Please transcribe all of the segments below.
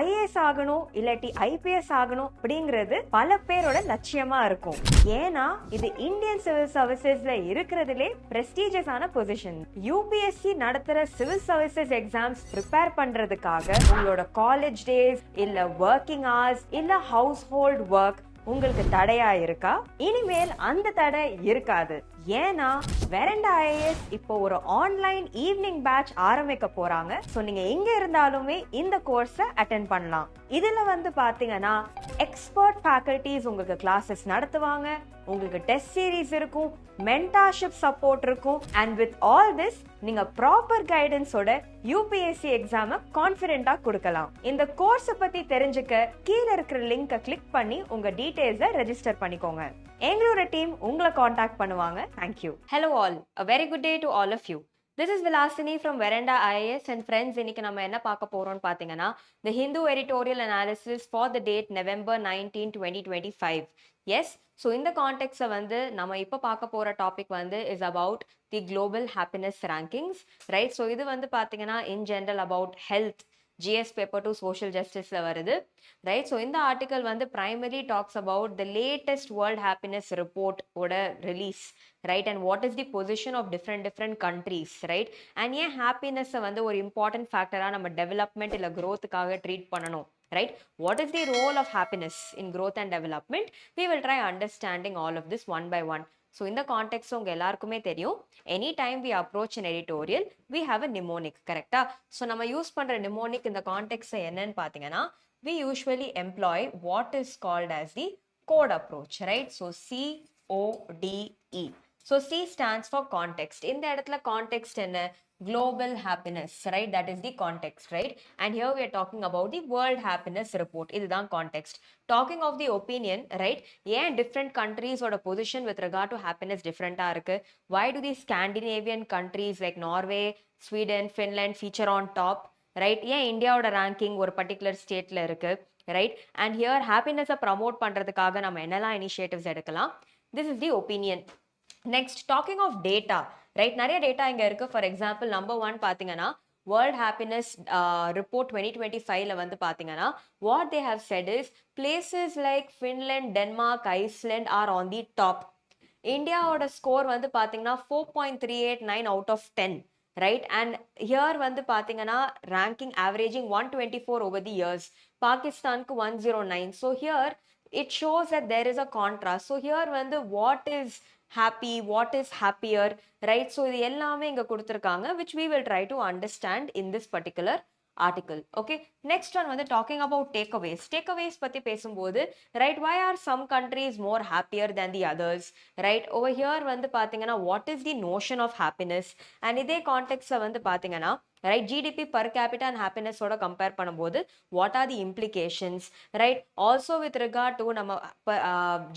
IAS ஆகணும் இல்லாட்டி IPS ஆகணும் அப்படிங்கிறது பல பேரோட லட்சியமா இருக்கும். ஏன்னா இது இந்தியன் சிவில் சர்வீசஸ்ல இருக்கிறதுலே பிரஸ்டீஜியஸான பொசிஷன். யூபிஎஸ்சி நடத்துற சிவில் சர்வீசஸ் எக்ஸாம்ஸ் ப்ரிப்பேர் பண்றதுக்காக உங்களோட காலேஜ் டேஸ் இல்ல ஒர்க்கிங் ஹவர்ஸ் இல்ல ஹவுஸ் ஹோல்ட் ஒர்க் உங்களுக்கு தடையா இருக்கா? இனிமேல் அந்த தடை இருக்காது. ஏன்னா வெரண்டா ஐஏஎஸ் இப்போ ஒரு ஆன்லைன் ஈவினிங் பேட்ச் ஆரம்பிக்க போறாங்க. சோ நீங்க எங்க இருந்தாலுமே இந்த கோர்ஸை அட்டென்ட் பண்ணலாம். இதுல பாத்தீங்கன்னா எக்ஸ்பர்ட் ஃபேக்கல்டிஸ் உங்களுக்கு கிளாஸஸ் நடத்துவாங்க, உங்களுக்கு டெஸ்ட் சீரீஸ் இருக்கும், மென்டார்ஷிப் சப்போர்ட் இருக்கும். அண்ட் வித் ஆல் திஸ் நீங்க ப்ராப்பர் கைடன்ஸோட யூபிஎஸ்சி எக்ஸாம கான்ஃபிடென்ட்டா கொடுக்கலாம். இந்த கோர்ஸ் பத்தி தெரிஞ்சுக்க கீழ இருக்கிற லிங்கை கிளிக் பண்ணி உங்க டீடைல்ஸை ரெஜிஸ்டர் பண்ணிக்கோங்க. எங்களோட டீம் உங்களை காண்டாக்ட் பண்ணுவாங்க. Thank you. Hello all, a very good day to all of you. This is Vilasini from Veranda IAS and friends. இன்னைக்கு நம்ம என்ன பார்க்க போறோம்னு பாத்தீங்கன்னா the Hindu editorial analysis for the date November 19, 2025. Yes, so இந்த கான்டெக்ட்ஸை நம்ம இப்போ பார்க்க போற topic is about the global happiness rankings, right? So இது பாத்தீங்கன்னா in general about health, GS paper to social justice வருது, right? So இந்த article primarily talks about the latest world happiness report ஓட release, right? And what is the position of different countries, right? And ஏன் happiness ஒரு important factor-ஆ நம்ம development இல்ல growth-க்காக treat பண்ணணும், right? What is the role of happiness in growth and development? We will try understanding all of this one by one. So in the context உங்க எல்லாருக்குமே தெரியும், anytime we approach an editorial we have a mnemonic, correct? So நம்ம use பண்ற mnemonic இந்த context என்னன்னு பாத்தீங்கன்னா we usually employ what is called as the code approach, right? So CODE. So C stands for context. இந்த இடத்துல context என்ன? Global happiness, right? That is the context, right? And here we are talking about the world happiness report. இதுதான் context. Talking of the opinion, right? ஏன் different countries ஓட position with regard to happiness different-ஆ இருக்கு? Why do these Scandinavian countries like Norway, Sweden, Finland feature on top, right? ஏன் இந்தியாவோட ranking ஒரு particular stateல இருக்கு, right? And here happiness-அ promote பண்றதுக்காக நம்ம என்னெல்லாம் initiatives எடுக்கலாம்? This is the opinion. Next, talking of data, right? நிறைய டேட்டா இங்க இருக்கு. ஃபார் எக்ஸாம்பிள் நம்பர் 1 பாத்தீங்கன்னா வேர்ல்ட் ஹாப்பினஸ் ரிப்போர்ட் 2025ல பாத்தீங்கன்னா what they have said is places like Finland, Denmark, Iceland are on the top. இந்தியாவோட score பாத்தீங்கன்னா 4.389 out of 10, right? And here பாத்தீங்கன்னா ranking averaging 124 over the years. பாகிஸ்தானுக்கு 109. So here it shows that there is a contrast. So here what is happy, what is happier, right? So இது எல்லாமே இங்க கொடுத்திருக்காங்க, which we will try to understand in this particular article. Okay, next one talking about takeaways பத்தி பேசும்போது, right? Why are some countries more happier than the others, right? Over here பாத்தீங்கன்னா what is the notion of happiness, and இதே கான்டெக்ட்ல பாத்தீங்கன்னா right, GDP per capita and happiness ஓட compare பண்ணும்போது what are the implications, right? Also with regard to நம்ம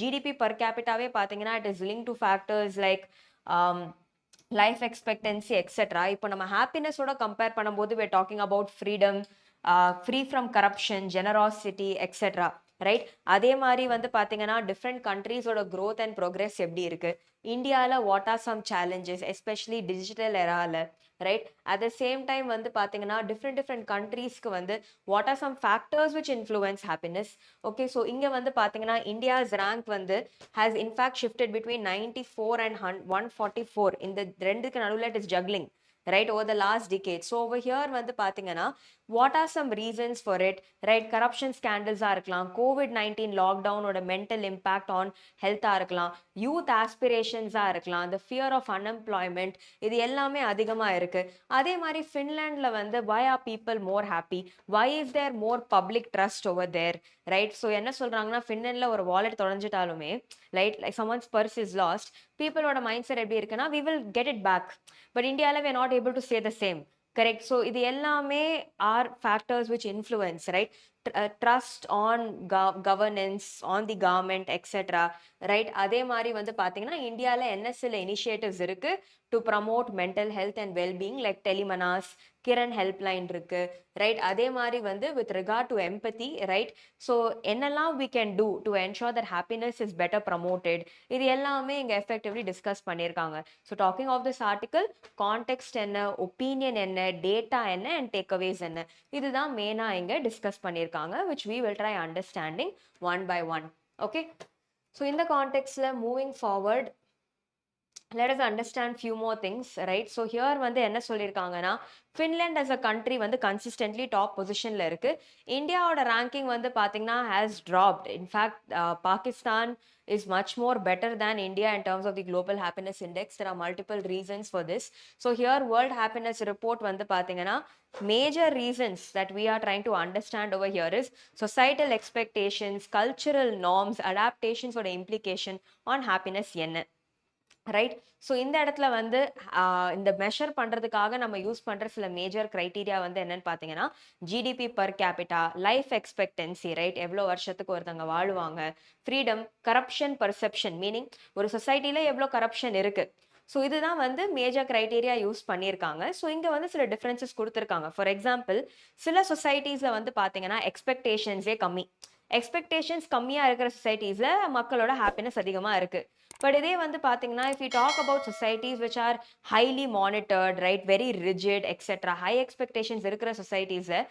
GDP per capitaவே பாத்தீங்கன்னா it is linked to factors like life expectancy, etc. இப்போ நம்ம happiness ஓட compare பண்ணும்போது we're talking about freedom, free from corruption, generosity, etc. right? அதே மாதிரி பாத்தீங்கன்னா different countries ஓட growth and progress எப்படி இருக்கு, இந்தியால what are some challenges especially digital eraல, right? At the same time பாத்தீங்கன்னா different countries-க்கு what are some factors which influence happiness. Okay, so இங்க பாத்தீங்கன்னா India's rank has in fact shifted between 94 and 144. இந்த ரெண்டுக்கு நடுவுல it is juggling, right, over the last decade. So over here பாத்தீங்கன்னா what are some reasons for it, right? Corruption scandals இருக்கலாம், COVID-19 lockdown ஓட mental impact on health இருக்கலாம், youth aspirations இருக்கலாம், the fear of unemployment, இது எல்லாமே அதிகமா இருக்கு. அதே மாதிரி ஃபின்லாண்ட்ல why are people more happy, why is there more public trust over there, right? So என்ன சொல்றாங்கன்னா ஃபின்லாண்ட்ல ஒரு வாலெட் தொலைஞ்சிட்டாலுமே, right, like someone's purse is lost, people ஓட மைண்ட் செட் எப்படி இருக்குன்னா we will get it back, but Indiaல we are not able to say the same, correct? So இது எல்லாமே are factors which influence, right? Trust on governance, on the government, etc. right? அதே மாதிரி பாத்தீங்கன்னா இந்தியால என்ன சில இனிஷியேட்டிவ்ஸ் இருக்கு, to promote mental health and wellbeing like Tele Manas, Kiran helpline இருக்கு, ரைட்? அதே மாதிரி வந்து with regard to empathy, right? So என்னெல்லாம் we can do to ensure that happiness is better promoted, இது எல்லாமே இங்க எஃபெக்டிவ்லி டிஸ்கஸ் பண்ணியிருக்காங்க. So talking of this article, context என்ன, ஒப்பீனியன் என்ன, டேட்டா என்ன அண்ட் டேக்அவேஸ் என்ன, இதுதான் மெயினா இங்க டிஸ்கஸ் பண்ணியிருக்காங்க, which we will try understanding one by one. Okay, so in the context moving forward, let us understand few more things, right? So here வந்து என்ன சொல்லியிருக்காங்கன்னா, ஃபின்லாண்ட் as a country வந்து consistently top positionல இருக்கு. இந்தியாவோட ranking வந்து பாத்தீங்கன்னா has dropped. In fact, Pakistan is much more better than India in terms of the global happiness index. There are multiple reasons for this. So here World Happiness Report வந்து பாத்தீங்கன்னா, major reasons that we are trying to understand over here is societal expectations, cultural norms, adaptations ஓட implication on happiness என்ன, right? So இந்த இடத்துல வந்து இந்த measure பண்றதுக்காக நம்ம யூஸ் பண்ற சில மேஜர் கிரைட்டீரியா வந்து என்னன்னு பார்த்தீங்கன்னா, GDP per capita, life expectancy, right? எவ்வளோ வருஷத்துக்கு ஒருத்தவங்க வாழுவாங்க, ஃப்ரீடம், கரப்ஷன் பர்செப்ஷன், மீனிங் ஒரு சொசைட்டில எவ்வளோ கரப்ஷன் இருக்கு. ஸோ இதுதான் வந்து மேஜர் கிரைட்டீரியா யூஸ் பண்ணியிருக்காங்க. ஸோ இங்கே வந்து சில டிஃப்ரென்சஸ் கொடுத்துருக்காங்க. ஃபார் எக்ஸாம்பிள், சில சொசைட்டிஸில் வந்து பார்த்தீங்கன்னா எக்ஸ்பெக்டேஷன்ஸே கம்மி. எக்ஸ்பெக்டேஷன்ஸ் கம்மியாக இருக்கிற சொசைட்டிஸில் மக்களோட ஹாப்பினஸ் அதிகமாக இருக்கு. பட் இதே வந்து பார்த்தீங்கன்னா, if we talk about societies which are highly monitored, right, very rigid, etc., high expectations இருக்கிற சொசைட்டிஸில்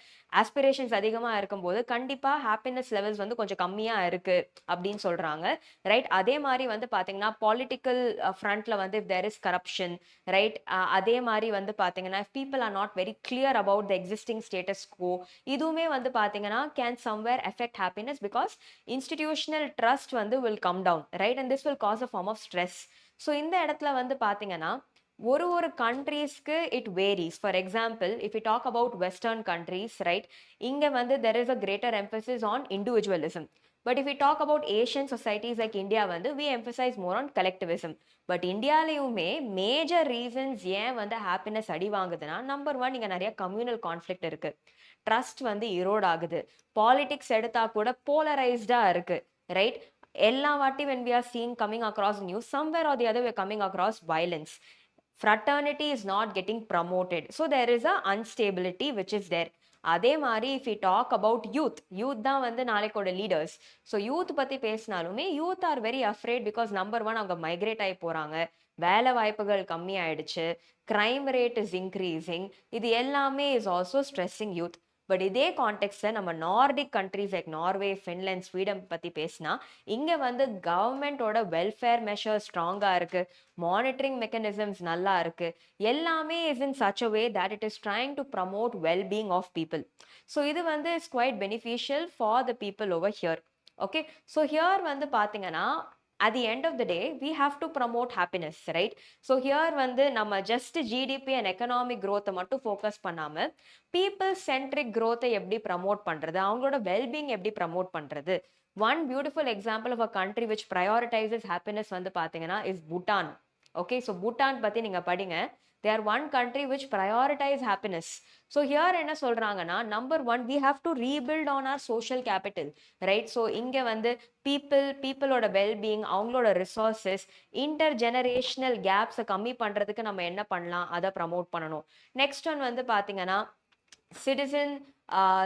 ஆஸ்பிரேஷன்ஸ் அதிகமாக இருக்கும்போது கண்டிப்பாக ஹாப்பினஸ் லெவல்ஸ் வந்து கொஞ்சம் கம்மியாக இருக்கு அப்படின்னு சொல்கிறாங்க, ரைட்? அதே மாதிரி வந்து பார்த்தீங்கன்னா, பாலிட்டிக்கல் ஃப்ரண்ட்ல வந்து if there is corruption, right? அதே மாதிரி வந்து பார்த்தீங்கன்னா, if people are not very clear about the existing status quo, இதுவுமே வந்து பார்த்தீங்கன்னா can somewhere affect happiness because institutional trust வந்து will come down, right? And this will cause a form of stress. ஸோ இந்த இடத்துல வந்து பார்த்தீங்கன்னா, ஒரு கண்ட்ரீஸ்க்கு it varies. For example, if you talk about western countries, right, இங்கே வந்து there is a greater emphasis on individualism. But if you talk about Asian societies like India வந்து we emphasise more on collectivism. But இந்தியாலையுமே major reasons ஏன் வந்து happiness அடி வாங்குதுன்னா, number one, இங்கே நிறைய communal conflict இருக்கு, ட்ரஸ்ட் வந்து இரோட் ஆகுது, பாலிடிக்ஸ் எடுத்தா கூட போலரைஸ்டா இருக்கு, ரைட்? எல்லா வாட்டி when we are seeing coming across news, somewhere or the other we are coming across violence. Fraternity is not getting promoted. So there is a instability which is there. அதே மாதிரி if we talk about youth, youth தான் வந்து நாளைக்கோட leaders. So youth பற்றி பேசினாலுமே youth are very afraid because number one, அவங்க migrate ஆகி போகிறாங்க, வேலை வாய்ப்புகள் கம்மி ஆயிடுச்சு, கிரைம் ரேட் இஸ் இன்க்ரீசிங், இது எல்லாமே is also stressing youth. But இதே கான்டெக்ட்ல நம்ம Nordic countries like Norway, Finland, Sweden பற்றி பேசினா, இங்கே வந்து கவர்மெண்டோட வெல்ஃபேர் மெஷர் ஸ்ட்ராங்காக இருக்கு, மானிட்டரிங் மெக்கானிசம்ஸ் நல்லா இருக்கு, எல்லாமே is in such a way that it is trying to promote wellbeing of people. So இது வந்து is quite beneficial for the people over here. Okay, so here வந்து பார்த்தீங்கன்னா, at the end of the day we have to promote happiness, right? So here வந்து நம்ம just GDP and economic growth மட்டும் focus பண்ணாம people centric growth எப்படி promote பண்றது, அவங்களோட well-being எப்படி promote பண்றது. One beautiful example of a country which prioritizes happiness வந்து பாத்தீங்கன்னா is Bhutan. Okay, so Bhutan பத்தி நீங்க படிங்க. They are one country which prioritize happiness. So here என்ன சொல்றாங்கன்னா, number one, we have to rebuild on our social capital, right? So இங்க வந்து peopleோட well-being, அவங்களோட resources, intergenerational gaps கம்மி பண்றதுக்கு நம்ம என்ன பண்ணலாம், அதை ப்ரமோட் பண்ணணும். நெக்ஸ்ட் ஒன் வந்து பாத்தீங்கன்னா, சிட்டிசன்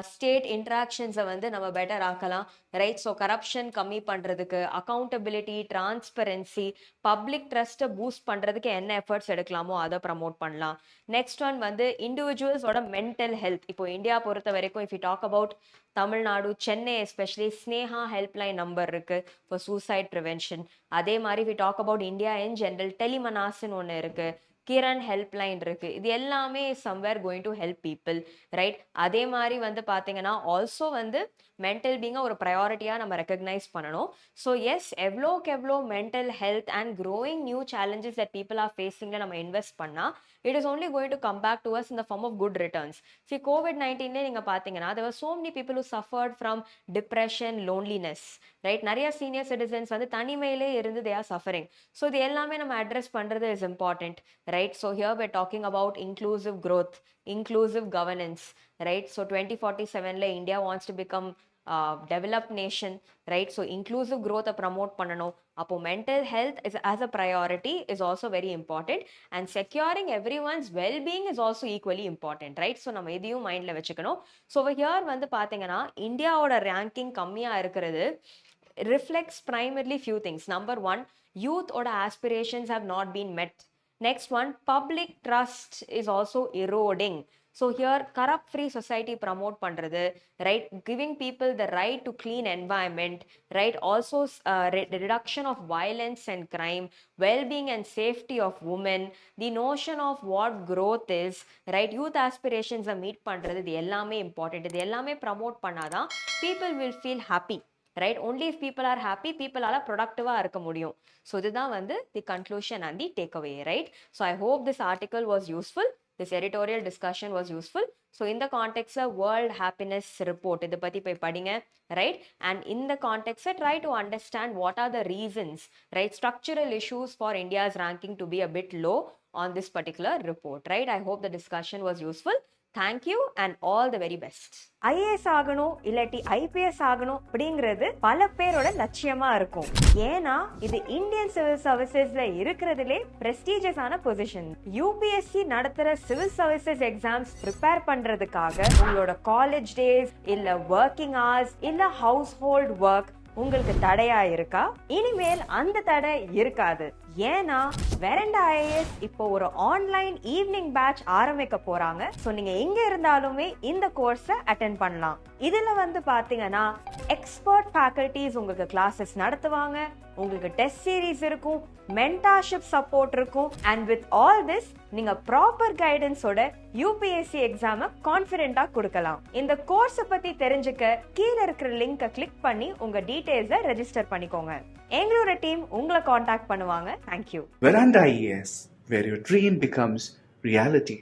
ஸ்டேட் இன்ட்ராக்ஷன்ஸை வந்து நம்ம பெட்டர் ஆக்கலாம், ரைட்? ஸோ கரப்ஷன் கம்மி பண்ணுறதுக்கு, அக்கௌண்டபிலிட்டி, டிரான்ஸ்பரன்சி, பப்ளிக் ட்ரஸ்ட்டை பூஸ்ட் பண்ணுறதுக்கு என்ன எஃபர்ட்ஸ் எடுக்கலாமோ அதை ப்ரமோட் பண்ணலாம். நெக்ஸ்ட் ஒன் வந்து இண்டிவிஜுவல்ஸோட மென்டல் ஹெல்த். இப்போ இந்தியா பொறுத்த வரைக்கும் if you talk about Tamil Nadu, Chennai especially Sneha helpline number இருக்கு ஃபார் சூசைட் ப்ரிவென்ஷன். அதே மாதிரி if you talk about India in general டெலிமனாஸ்ன்னு ஒன்று இருக்கு, கிரண் ஹெல்ப்லைன் இருக்கு, இது எல்லாமே somewhere going to help people, right? அதே மாதிரி வந்து பார்த்தீங்கன்னா ஆல்சோ வந்து மென்டல் பீங்கை ஒரு ப்ரையாரிட்டியாக நம்ம ரெக்கக்னைஸ் பண்ணணும். ஸோ எஸ், எவ்வளோக்கு எவ்வளோ mental health and growing new challenges that people are ஃபேஸிங்கில் நம்ம இன்வெஸ்ட் பண்ணால் it is only going to come back to us in the form of good returns. See, COVID-19 நீங்க பார்த்தீங்கன்னா there were so many people who suffered from depression, loneliness, right? நிறைய senior citizens வந்து தனிமையிலே இருந்து they are suffering. So இது எல்லாமே நம்ம address பண்றது is important, right? So here we're talking about inclusive growth, inclusive governance, right? So 2047 India wants to become developed nation, right? So inclusive growth promote பண்ணணும். அப்போ mental health is as a priority is also very important, and securing everyone's well-being is also equally important, right? So நம்ம இதையும் மைண்ட்ல வச்சுக்கணும். So over here வந்து பாத்தீங்கன்னா இந்தியாவோட ranking கம்மியா இருக்கிறது reflects primarily few things. Number one, youth or aspirations have not been met. Next one, public trust is also eroding. So here corrupt free society promote பண்றது, right? Giving people the right to clean environment, right? Also reduction of violence and crime, well-being and safety of women, the notion of what growth is, right? Youth aspirations meet பண்றது, இது எல்லாமே important. இது எல்லாமே promote பண்ணாதான் people will feel happy, right? Only if people are happy, people are productive இருக்க முடியும். So இதுதான் வந்து the conclusion and the takeaway, right? So I hope this article was useful. This editorial discussion was useful. So in the context of World Happiness Report, இதை பத்தி போய் படிங்க, right? And in the context, try to understand what are the reasons, right? Structural issues for India's ranking to be a bit low on this particular report, right? I hope the discussion was useful. Thank you and all the very best. IAS ஆகணும் இல்லாட்டி IPS ஆகணும் அப்படிங்கிறது பல பேரோட லட்சியமா இருக்கும். ஏன்னா இது Indian civil சர்வீசஸ்ல இருக்கிறதுலே பிரஸ்டீஜியஸான பொசிஷன். யூபிஎஸ்சி நடத்துற சிவில் சர்வீசஸ் எக்ஸாம்ஸ் ப்ரிப்பேர் பண்றதுக்காக உங்களோட காலேஜ் டேஸ் இல்ல ஒர்க்கிங் ஹவர்ஸ் இல்ல ஹவுஸ் ஹோல்ட் ஒர்க் உங்களுக்கு தடையா இருக்கா? இனிமேல் அந்த தடை இருக்காது. ஏன்னா வெரண்டா ஐஏஎஸ் இப்போ ஒரு ஆன்லைன் ஈவினிங் பேட்ச் ஆரம்பிக்க போறாங்க. சோ நீங்க எங்க இருந்தாலுமே இந்த கோர்ஸை அட்டெண்ட் பண்ணலாம். இதுல வந்து பாத்தீங்கன்னா எக்ஸ்பர்ட் ஃபேக்கல்டிஸ் உங்களுக்கு கிளாஸஸ் நடத்துவாங்க, உங்களுக்கு டெஸ்ட் சீரீஸ் இருக்கும், மென்டார்ஷிப் சப்போர்ட் இருக்கும், அண்ட் வித் ஆல் திஸ் நீங்க ப்ராப்பர் கைடன்ஸோட யூபிஎஸ்சி எக்ஸாம கான்ஃபிடென்ட்டா கொடுக்கலாம். இந்த கோர்ஸை பத்தி தெரிஞ்சுக்க கீழே இருக்கிற லிங்கை கிளிக் பண்ணி உங்க டீடைல்ஸை ரெஜிஸ்டர் பண்ணிக்கோங்க. எங்களோட டீம் உங்களை காண்டாக்ட் பண்ணுவாங்க. Thank you. Veranda IAS, where your dream becomes reality.